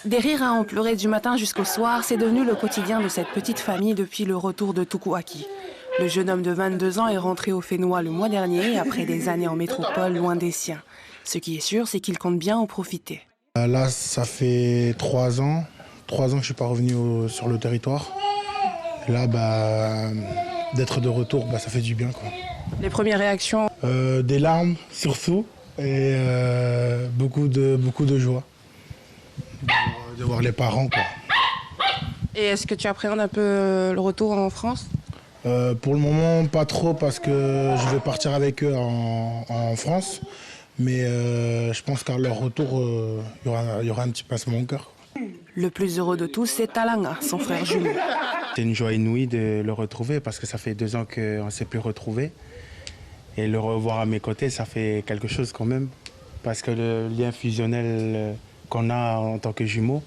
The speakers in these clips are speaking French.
Des rires à en pleurer du matin jusqu'au soir, c'est devenu le quotidien de cette petite famille depuis le retour de Tukuaki. Le jeune homme de 22 ans est rentré au Fénois le mois dernier, après des années en métropole loin des siens. Ce qui est sûr, c'est qu'il compte bien en profiter. Là, ça fait 3 ans. 3 ans que je ne suis pas revenu sur le territoire. Et là, d'être de retour, ça fait du bien, quoi. Les premières réactions? Des larmes, surtout, et beaucoup de joie de voir les parents, quoi. Et est-ce que tu appréhendes un peu le retour en France? Pour le moment, pas trop, parce que je vais partir avec eux en France. Mais je pense qu'à leur retour, il y aura un petit pincement au cœur. Le plus heureux de tous, c'est Talanga, son frère jumeau. C'est une joie inouïe de le retrouver parce que ça fait 2 ans qu'on ne s'est plus retrouvé. Et le revoir à mes côtés, ça fait quelque chose quand même. Parce que le lien fusionnel qu'on a en tant que jumeaux,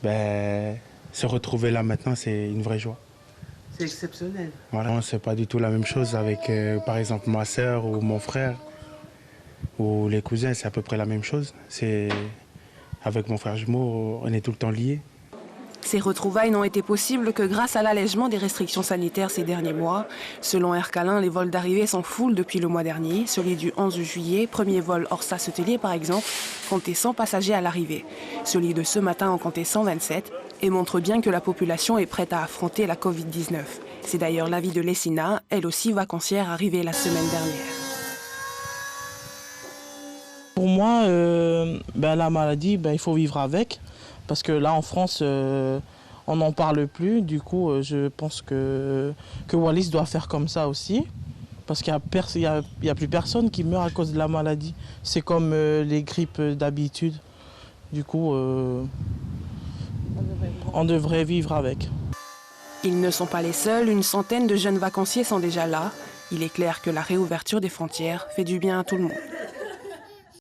se retrouver là maintenant, c'est une vraie joie. C'est exceptionnel. Voilà, c'est pas du tout la même chose avec, par exemple, ma sœur ou mon frère ou les cousins, c'est à peu près la même chose. Avec mon frère jumeau, on est tout le temps liés. Ces retrouvailles n'ont été possibles que grâce à l'allègement des restrictions sanitaires ces derniers mois. Selon Air Calin, les vols d'arrivée sont full depuis le mois dernier. Celui du 11 juillet, premier vol hors Sasselier par exemple, comptait 100 passagers à l'arrivée. Celui de ce matin en comptait 127 et montre bien que la population est prête à affronter la Covid-19. C'est d'ailleurs l'avis de Lessina, elle aussi vacancière, arrivée la semaine dernière. Pour moi, la maladie, il faut vivre avec. Parce que là, en France, on n'en parle plus. Du coup, je pense que Wallis doit faire comme ça aussi. Parce qu'il n'y a plus personne qui meurt à cause de la maladie. C'est comme les grippes d'habitude. Du coup, on devrait vivre avec. Ils ne sont pas les seuls. Une centaine de jeunes vacanciers sont déjà là. Il est clair que la réouverture des frontières fait du bien à tout le monde.